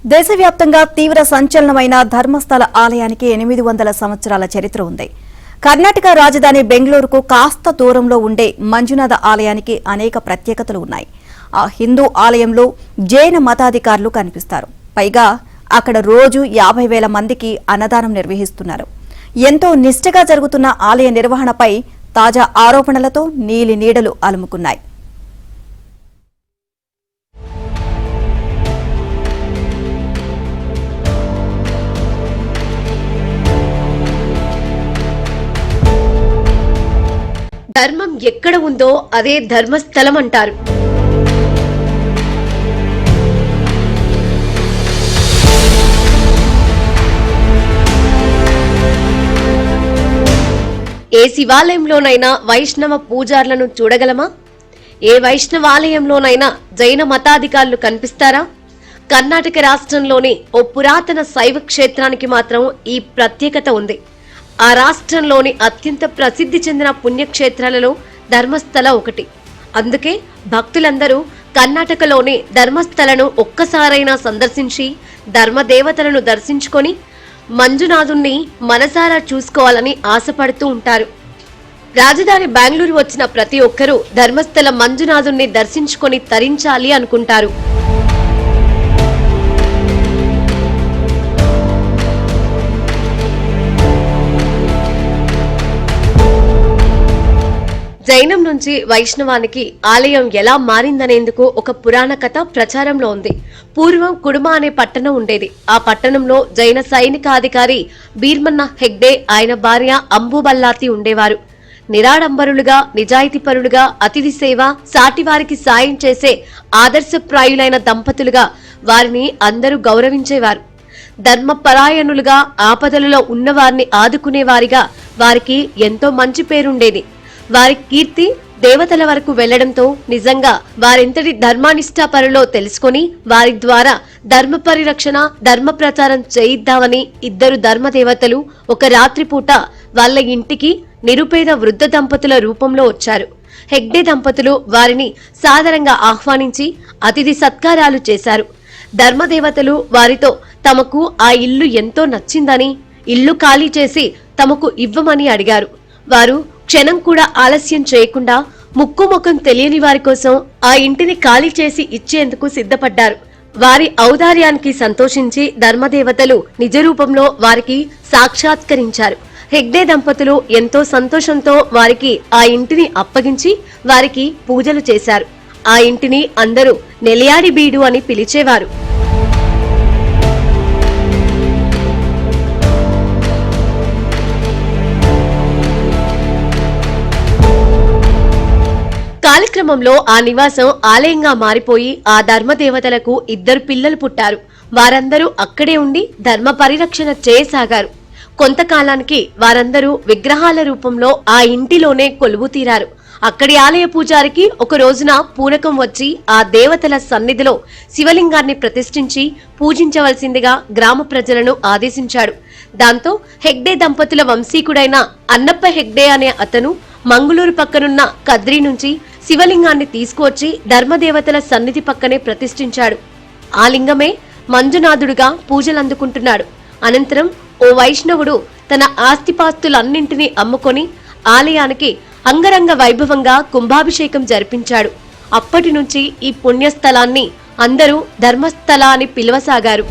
దేశవ్యాప్తంగా తీవ్ర సంచలనమైన ధర్మస్థల ఆలయానికి 800 సంవత్సరాల చరిత్ర ఉంది. కర్ణాటక రాజధాని బెంగళూరుకు కాస్త దూరంలో ఉండే మంజునాథ ఆలయానికి అనేక ప్రత్యేకతలు ఉన్నాయి. ఆ హిందూ ఆలయంలో జైన మతాధికారులు కనిపిస్తారు. పైగా అక్కడ రోజు 50,000 మందికి అన్నదానం నిర్వహిస్తున్నారు. ఎంతో నిష్ఠగా జరుగుతున్న ఆలయ నిర్వహణపై తాజా ఆరోపణలతో నీలి నీడలు అలుముకున్నాయి. ధర్మం ఎక్కడ ఉందో అదే ధర్మస్థలం అంటారు. ఏ శివాలయంలోనైనా వైష్ణవ పూజారులను చూడగలమా? ఏ వైష్ణవాలయంలోనైనా జైన మతాధికారులు కనిపిస్తారా? కర్ణాటక రాష్ట్రంలోని ఓ పురాతన శైవ క్షేత్రానికి మాత్రం ఈ ప్రత్యేకత ఉంది. ఆ రాష్ట్రంలోని అత్యంత ప్రసిద్ధి చెందిన పుణ్యక్షేత్రాలలో ధర్మస్థల ఒకటి. అందుకే భక్తులందరూ కర్ణాటకలోని ధర్మస్థలను ఒక్కసారైనా సందర్శించి ధర్మదేవతలను దర్శించుకొని మంజునాథుణ్ణి మనసారా చూసుకోవాలని ఆశపడుతూ ఉంటారు. రాజధాని బెంగళూరు వచ్చిన ప్రతి ఒక్కరూ ధర్మస్థల మంజునాథుణ్ణి దర్శించుకొని తరించాలి అనుకుంటారు. జైనం నుంచి వైష్ణవానికి ఆలయం ఎలా మారిందనేందుకు ఒక పురాణ కథ ప్రచారంలో ఉంది. పూర్వం కుడుమ అనే పట్టణం ఉండేది. ఆ పట్టణంలో జైన సైనికాధికారి భీర్మన్న హెగ్డే, ఆయన భార్య అంబుబల్లాతి ఉండేవారు. నిరాడంబరులుగా, నిజాయితీపరులుగా, అతిథి సేవ, సాటివారికి సాయం చేసే ఆదర్శప్రాయులైన దంపతులుగా వారిని అందరూ గౌరవించేవారు. ధర్మపరాయణులుగా, ఆపదలలో ఉన్నవారిని ఆదుకునేవారిగా వారికి ఎంతో మంచి పేరుండేది. వారి కీర్తి దేవతల వరకు వెళ్లడంతో నిజంగా వారెంతటి ధర్మానిష్టాపరులో తెలుసుకుని వారి ద్వారా ధర్మ పరిరక్షణ, ధర్మ ప్రచారం చేయిద్దామని ఇద్దరు ధర్మదేవతలు ఒక రాత్రిపూట వాళ్ళ ఇంటికి నిరుపేద వృద్ధ దంపతుల రూపంలో వచ్చారు. హెగ్డే దంపతులు వారిని సాదరంగా ఆహ్వానించి అతిథి సత్కారాలు చేశారు. ధర్మదేవతలు వారితో తమకు ఆ ఇల్లు ఎంతో నచ్చిందని, ఇల్లు ఖాళీ చేసి తమకు ఇవ్వమని అడిగారు. వారు క్షణం కూడా ఆలస్యం చేయకుండా ముక్కు ముఖం తెలియని వారి కోసం ఆ ఇంటిని ఖాళీ చేసి ఇచ్చేందుకు సిద్ధపడ్డారు. వారి ఔదార్యానికి సంతోషించి ధర్మదేవతలు నిజ రూపంలో వారికి సాక్షాత్కరించారు. హెగ్డే దంపతులు ఎంతో సంతోషంతో వారికి ఆ ఇంటిని అప్పగించి వారికి పూజలు చేశారు. ఆ ఇంటిని అందరూ నెలియాడి బీడు అని పిలిచేవారు. కాలక్రమంలో ఆ నివాసం ఆలయంగా మారిపోయి ఆ ధర్మదేవతలకు ఇద్దరు పిల్లలు పుట్టారు. వారందరూ అక్కడే ఉండి ధర్మ పరిరక్షణ చేయసాగారు. కొంతకాలానికి వారందరూ విగ్రహాల రూపంలో ఆ ఇంటిలోనే కొలువు తీరారు. అక్కడి ఆలయ పూజారికి ఒక రోజున పూనకం వచ్చి ఆ దేవతల సన్నిధిలో శివలింగాన్ని ప్రతిష్ఠించి పూజించవలసిందిగా గ్రామ ప్రజలను ఆదేశించాడు. దాంతో హెగ్డే దంపతుల వంశీకుడైన అన్నప్ప హెగ్డే అనే అతను మంగుళూరు పక్కనున్న కద్రి నుంచి శివలింగాన్ని తీసుకువచ్చి ధర్మదేవతల సన్నిధి పక్కనే ప్రతిష్ఠించాడు. ఆ లింగమే మంజునాథుడుగా పూజలందుకుంటున్నాడు. అనంతరం ఓ వైష్ణవుడు తన ఆస్తిపాస్తులన్నింటినీ అమ్ముకొని ఆలయానికి అంగరంగ వైభవంగా కుంభాభిషేకం జరిపించాడు. అప్పటి నుంచి ఈ పుణ్యస్థలాన్ని అందరూ ధర్మస్థల అని పిలవసాగారు.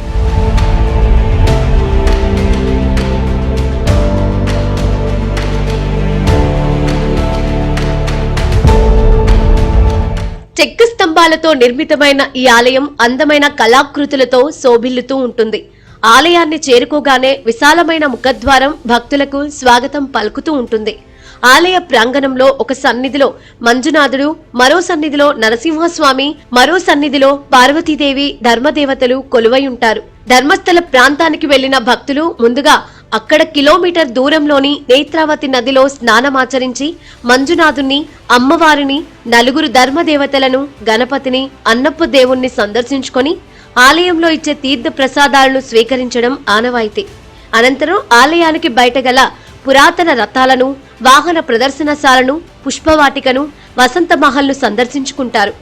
చెక్క స్తంభాలతో నిర్మితమైన ఈ ఆలయం అందమైన కళాకృతులతో శోభిల్లుతూ ఉంటుంది. ఆలయాన్ని చేరుకోగానే విశాలమైన ముఖద్వారం భక్తులకు స్వాగతం పలుకుతూ ఉంటుంది. ఆలయ ప్రాంగణంలో ఒక సన్నిధిలో మంజునాథుడు, మరో సన్నిధిలో నరసింహస్వామి, మరో సన్నిధిలో పార్వతీదేవి ధర్మదేవతలు కొలువై ఉంటారు. ధర్మస్థల ప్రాంతానికి వెళ్లిన భక్తులు ముందుగా అక్కడ కిలోమీటర్ దూరంలోని నేత్రావతి నదిలో స్నానమాచరించి మంజునాథుణ్ణి, అమ్మవారిని, నలుగురు ధర్మదేవతలను, గణపతిని, అన్నప్ప దేవుణ్ణి సందర్శించుకొని ఆలయంలో ఇచ్చే తీర్థ ప్రసాదాలను స్వీకరించడం ఆనవాయితీ. అనంతరం ఆలయానికి బయట గల పురాతన రథాలను, వాహన ప్రదర్శనశాలను, పుష్పవాటికను, వసంత మహల్ను సందర్శించుకుంటారు.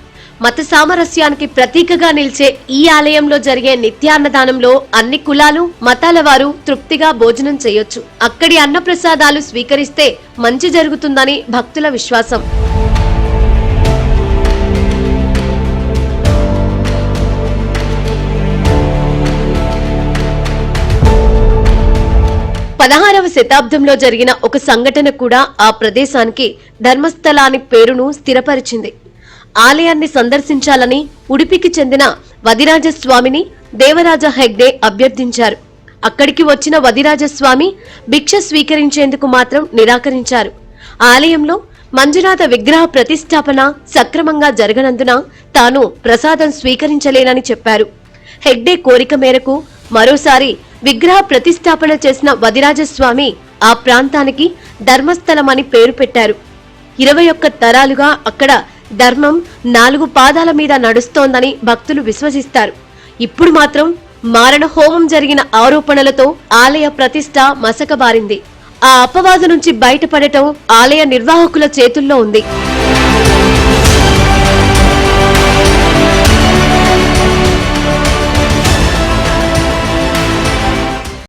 మత సామరస్యానికి ప్రతీకగా నిలిచే ఈ ఆలయంలో జరిగే నిత్యాన్నదానంలో అన్ని కులాలు మతాల వారు తృప్తిగా భోజనం చేయొచ్చు. అక్కడి అన్నప్రసాదాలు స్వీకరిస్తే మంచి జరుగుతుందని భక్తుల విశ్వాసం. పదహారవ శతాబ్దంలో జరిగిన ఒక సంఘటన కూడా ఆ ప్రదేశానికి ధర్మస్థలాని పేరును స్థిరపరిచింది. ఆలయాన్ని సందర్శించాలని ఉడిపికి చెందిన వదిరాజస్వామిని దేవరాజ హెగ్డే అభ్యర్థించారు. అక్కడికి వచ్చిన వదిరాజస్వామి భిక్ష స్వీకరించేందుకు మాత్రం నిరాకరించారు. ఆలయంలో మంజునాథ విగ్రహ ప్రతిష్టాపన సక్రమంగా జరగనందున తాను ప్రసాదం స్వీకరించలేనని చెప్పారు. హెగ్డే కోరిక మేరకు మరోసారి విగ్రహ ప్రతిష్టాపన చేసిన వదిరాజస్వామి ఆ ప్రాంతానికి ధర్మస్థలమని పేరు పెట్టారు. 21 తరాలుగా అక్కడ ధర్మం 4 పాదాల మీద నడుస్తోందని భక్తులు విశ్వసిస్తారు. ఇప్పుడు మాత్రం మారణ హోమం జరిగిన ఆరోపణలతో ఆలయ ప్రతిష్ఠ మసకబారింది. ఆ అపవాదు నుంచి బయటపడటం ఆలయ నిర్వాహకుల చేతుల్లో ఉంది.